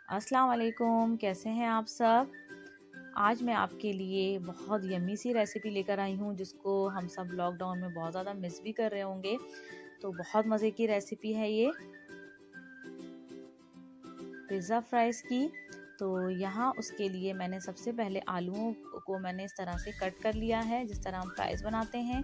अस्सलाम वालेकुम, कैसे हैं आप सब। आज मैं आपके लिए बहुत यम्मी सी रेसिपी लेकर आई हूँ जिसको हम सब लॉकडाउन में बहुत ज़्यादा मिस भी कर रहे होंगे। तो बहुत मज़े की रेसिपी है ये पिज़्ज़ा फ्राइज़ की। तो यहाँ उसके लिए मैंने सबसे पहले आलूओं को मैंने इस तरह से कट कर लिया है जिस तरह हम फ्राइज़ बनाते हैं,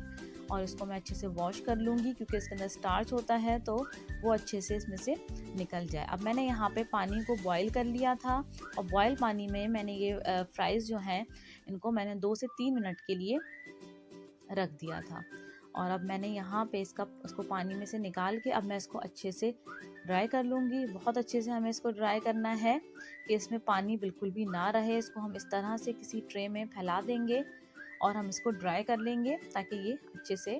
और इसको मैं अच्छे से वॉश कर लूँगी क्योंकि इसके अंदर स्टार्च होता है तो वो अच्छे से इसमें से निकल जाए। अब मैंने यहाँ पे पानी को बॉईल कर लिया था और बॉयल पानी में मैंने ये फ्राइज़ जो हैं इनको मैंने 2 से 3 मिनट के लिए रख दिया था। और अब मैंने यहाँ पे इसको पानी में से निकाल के अब मैं इसको अच्छे से ड्राई कर लूँगी। बहुत अच्छे से हमें इसको ड्राई करना है कि इसमें पानी बिल्कुल भी ना रहे। इसको हम इस तरह से किसी ट्रे में फैला देंगे और हम इसको ड्राई कर लेंगे ताकि ये अच्छे से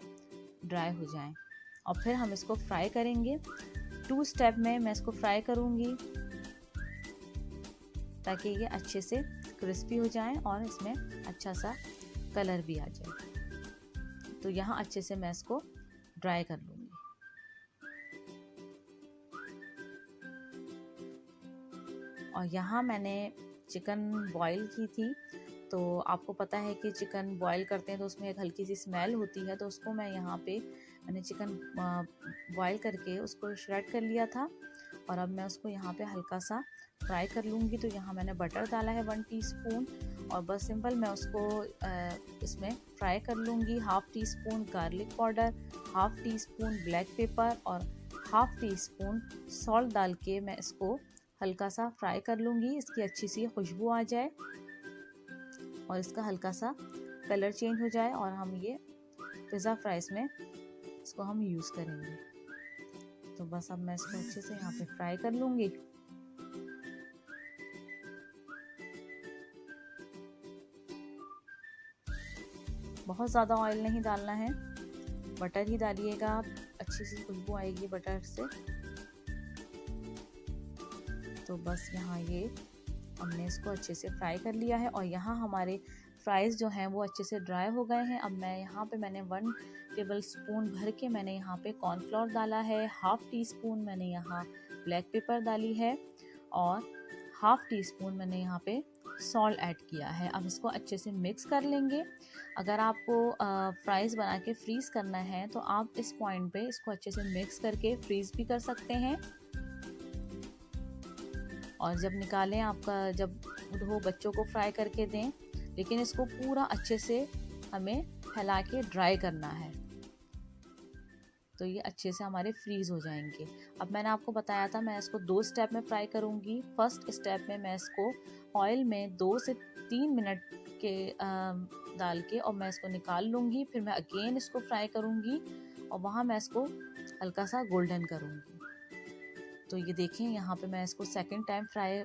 ड्राई हो जाए। और फिर हम इसको फ्राई करेंगे। 2 स्टेप में मैं इसको फ्राई करूँगी ताकि ये अच्छे से क्रिस्पी हो जाए और इसमें अच्छा सा कलर भी आ जाए। तो यहाँ अच्छे से मैं इसको ड्राई कर लूँगी। और यहाँ मैंने चिकन बॉईल की थी। तो आपको पता है कि चिकन बॉईल करते हैं तो उसमें एक हल्की सी स्मेल होती है, तो उसको मैंने चिकन बॉईल करके उसको श्रेड कर लिया था। और अब मैं उसको यहाँ पे हल्का सा फ्राई कर लूँगी। तो यहाँ मैंने बटर डाला है 1 टीस्पून और बस सिंपल मैं उसको इसमें फ्राई कर लूँगी। Half tea spoon garlic powder, half tea spoon black pepper और हाफ़ टी स्पून सॉल्ट डाल के मैं इसको हल्का सा फ्राई कर लूँगी। इसकी अच्छी सी खुशबू आ जाए और इसका हल्का सा कलर चेंज हो जाए और हम ये पिज़्ज़ा फ्राइज़ में इसको हम यूज़ करेंगे। तो बस अब मैं इसको अच्छे से यहाँ पे फ्राई कर लूँगी। बहुत ज़्यादा ऑयल नहीं डालना है, बटर ही डालिएगा आप, अच्छी सी खुशबू आएगी बटर से। तो बस यहाँ ये हमने इसको अच्छे से फ्राई कर लिया है और यहाँ हमारे फ्राइज़ जो हैं वो अच्छे से ड्राई हो गए हैं। अब मैंने 1 टेबल स्पून भर के मैंने यहाँ पे कॉर्नफ्लोर डाला है, हाफ़ टी स्पून मैंने यहाँ ब्लैक पेपर डाली है और हाफ़ टी स्पून मैंने यहाँ पे सॉल्ट ऐड किया है। अब इसको अच्छे से मिक्स कर लेंगे। अगर आपको फ्राइज़ बना के फ्रीज़ करना है तो आप इस पॉइंट पे इसको अच्छे से मिक्स करके फ्रीज़ भी कर सकते हैं। और जब निकालें जब हो बच्चों को फ्राई करके दें, लेकिन इसको पूरा अच्छे से हमें फैला के ड्राई करना है तो ये अच्छे से हमारे फ्रीज़ हो जाएंगे। अब मैंने आपको बताया था मैं इसको 2 स्टेप में फ्राई करूँगी। फर्स्ट स्टेप में मैं इसको ऑयल में 2 से 3 मिनट के डाल के और मैं इसको निकाल लूँगी। फिर मैं अगेन इसको फ्राई करूँगी और वहाँ मैं इसको हल्का सा गोल्डन करूँगी। तो ये देखें यहाँ पे मैं इसको सेकंड टाइम फ्राई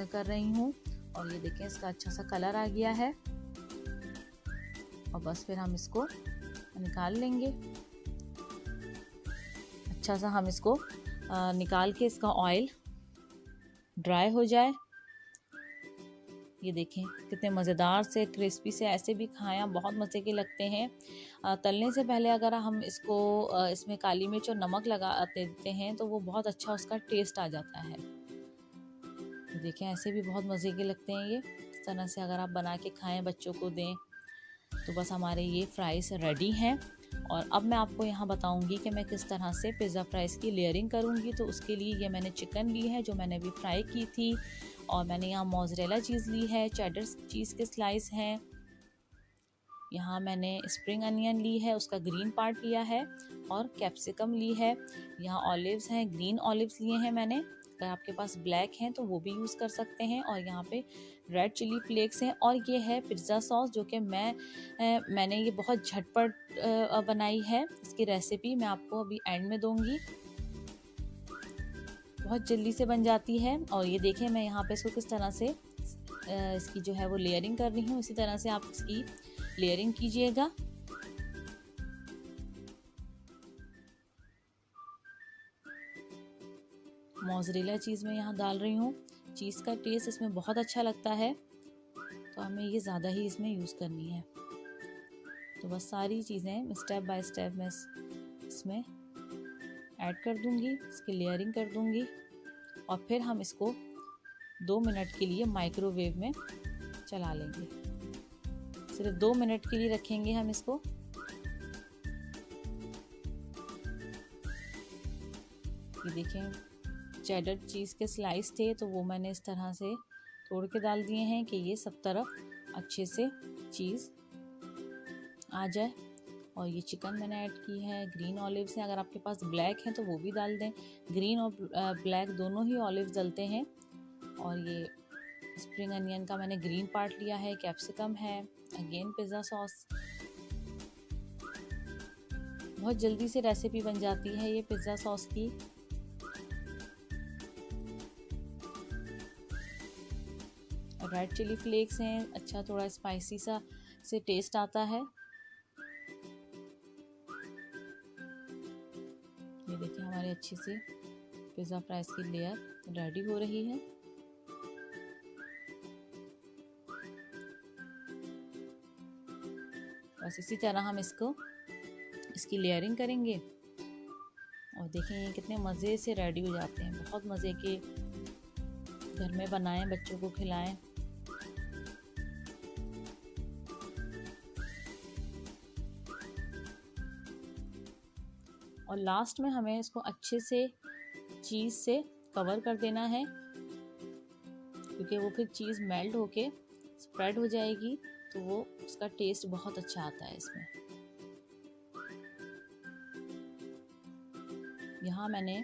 कर रही हूँ और ये देखें इसका अच्छा सा कलर आ गया है। और बस फिर हम इसको निकाल लेंगे। अच्छा सा हम इसको निकाल के इसका ऑयल ड्राई हो जाए। ये देखें कितने मज़ेदार से क्रिस्पी से ऐसे भी खाया बहुत मज़े के लगते हैं। तलने से पहले अगर हम इसको इसमें काली मिर्च और नमक लगा देते हैं तो वो बहुत अच्छा उसका टेस्ट आ जाता है। देखें ऐसे भी बहुत मज़े के लगते हैं ये। इस तरह से अगर आप बना के खाएं बच्चों को दें तो बस हमारे ये फ्राइज़ रेडी हैं। और अब मैं आपको यहाँ बताऊँगी कि मैं किस तरह से पिज़्ज़ा फ्राइज़ की लेयरिंग करूँगी। तो उसके लिए ये मैंने चिकन ली है जो मैंने अभी फ्राई की थी, और मैंने यहाँ मोज़रेला चीज़ ली है, चेडर चीज़ के स्लाइस हैं, यहाँ मैंने स्प्रिंग अनियन ली है उसका ग्रीन पार्ट लिया है, और कैप्सिकम ली है। यहाँ ऑलिव्स हैं, ग्रीन ऑलिव्स लिए हैं मैंने। अगर आपके पास ब्लैक हैं तो वो भी यूज़ कर सकते हैं। और यहाँ पे रेड चिली फ्लेक्स हैं, और ये है पिज़्ज़ा सॉस जो कि मैंने ये बहुत झटपट बनाई है। इसकी रेसिपी मैं आपको अभी एंड में दूँगी। बहुत जल्दी से बन जाती है। और ये देखें मैं यहाँ पे इसको किस तरह से इसकी जो है वो लेयरिंग कर रही हूँ। इसी तरह से आप इसकी लेयरिंग कीजिएगा। मोज़रेला चीज़ मैं यहाँ डाल रही हूँ। चीज़ का टेस्ट इसमें बहुत अच्छा लगता है तो हमें ये ज़्यादा ही इसमें यूज़ करनी है। तो बस सारी चीज़ें स्टेप बाय स्टेप मैं इसमें ऐड कर दूँगी, इसकी लेयरिंग कर दूँगी और फिर हम इसको 2 मिनट के लिए माइक्रोवेव में चला लेंगे। सिर्फ 2 मिनट के लिए रखेंगे हम इसको। ये देखें, चेडर चीज़ के स्लाइस थे तो वो मैंने इस तरह से तोड़ के डाल दिए हैं कि ये सब तरफ अच्छे से चीज़ आ जाए। और ये चिकन मैंने ऐड की है। ग्रीन ऑलिव्स हैं, अगर आपके पास ब्लैक हैं तो वो भी डाल दें। ग्रीन और ब्लैक दोनों ही ऑलिव्स डलते हैं। और ये स्प्रिंग अनियन का मैंने ग्रीन पार्ट लिया है, कैप्सिकम है, अगेन पिज़्ज़ा सॉस। बहुत जल्दी से रेसिपी बन जाती है ये पिज़्ज़ा सॉस की। रेड चिली फ्लेक्स हैं, अच्छा थोड़ा स्पाइसी सा से टेस्ट आता है। ये देखिए हमारे अच्छे से पिज़्ज़ा फ्राइज़ की लेयर रेडी हो रही है। बस इसी तरह हम इसकी लेयरिंग करेंगे। और देखें ये कितने मज़े से रेडी हो जाते हैं। बहुत मज़े के, घर में बनाएं, बच्चों को खिलाएं। और लास्ट में हमें इसको अच्छे से चीज़ से कवर कर देना है, क्योंकि वो फिर चीज़ मेल्ट होके स्प्रेड हो जाएगी तो वो उसका टेस्ट बहुत अच्छा आता है इसमें। यहाँ मैंने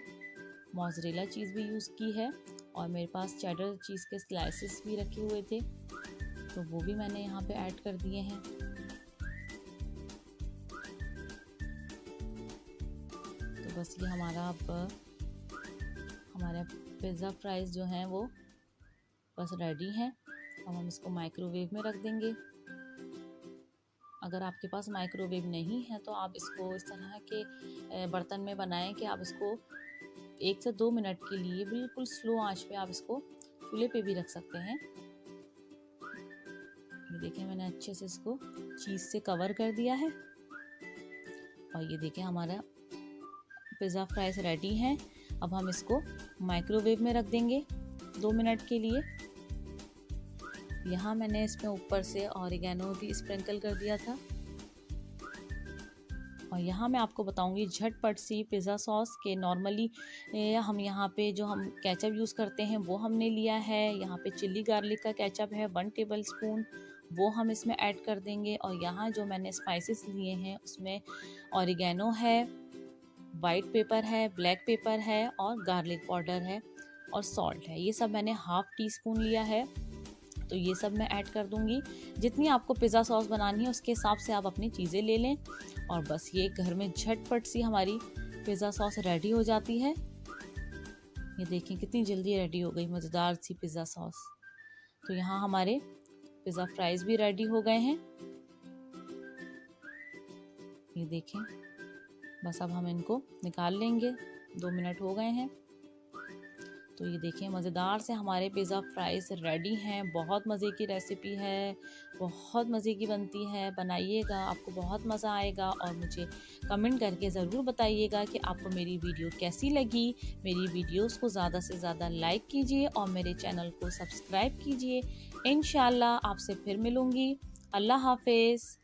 मोज़रेला चीज़ भी यूज़ की है और मेरे पास चेडर चीज़ के स्लाइसेस भी रखे हुए थे तो वो भी मैंने यहाँ पे ऐड कर दिए हैं। तो बस ये हमारा पिज़्ज़ा फ्राइज़ जो हैं वो बस रेडी हैं। अब हम इसको माइक्रोवेव में रख देंगे। अगर आपके पास माइक्रोवेव नहीं है तो आप इसको इस तरह के बर्तन में बनाएं कि आप इसको 1 से 2 मिनट के लिए बिल्कुल स्लो आंच पे आप इसको चूल्हे पे भी रख सकते हैं। ये देखें मैंने अच्छे से इसको चीज़ से कवर कर दिया है। और ये देखें हमारा पिज़्ज़ा फ्राइज़ रेडी हैं। अब हम इसको माइक्रोवेव में रख देंगे 2 मिनट के लिए। यहाँ मैंने इसमें ऊपर से ऑरिगेनो भी स्प्रिंकल कर दिया था। और यहाँ मैं आपको बताऊंगी झटपट सी पिज़्ज़ा सॉस के नॉर्मली हम यहाँ पे जो हम केचप यूज़ करते हैं वो हमने लिया है। यहाँ पे चिल्ली गार्लिक का केचप है 1 टेबलस्पून, वो हम इसमें ऐड कर देंगे। और यहाँ जो मैंने स्पाइसेस लिए हैं उसमें ऑरिगेनो है, वाइट पेपर है, ब्लैक पेपर है और गार्लिक पाउडर है और सॉल्ट है। ये सब मैंने ½ टीस्पून लिया है। तो ये सब मैं ऐड कर दूंगी। जितनी आपको पिज़्ज़ा सॉस बनानी है उसके हिसाब से आप अपनी चीज़ें ले लें। और बस ये घर में झटपट सी हमारी पिज़्ज़ा सॉस रेडी हो जाती है। ये देखें कितनी जल्दी रेडी हो गई मज़ेदार सी पिज़्ज़ा सॉस। तो यहाँ हमारे पिज़्ज़ा फ्राइज़ भी रेडी हो गए हैं। ये देखें, बस अब हम इनको निकाल लेंगे। 2 मिनट हो गए हैं। तो ये देखें मज़ेदार से हमारे पिज़्ज़ा फ्राइज़ रेडी हैं। बहुत मज़े की रेसिपी है, बहुत मज़े की बनती है। बनाइएगा, आपको बहुत मज़ा आएगा। और मुझे कमेंट करके ज़रूर बताइएगा कि आपको मेरी वीडियो कैसी लगी। मेरी वीडियोस को ज़्यादा से ज़्यादा लाइक कीजिए और मेरे चैनल को सब्सक्राइब कीजिए। इंशाल्लाह आपसे फिर मिलूँगी। अल्लाह हाफ़िज़।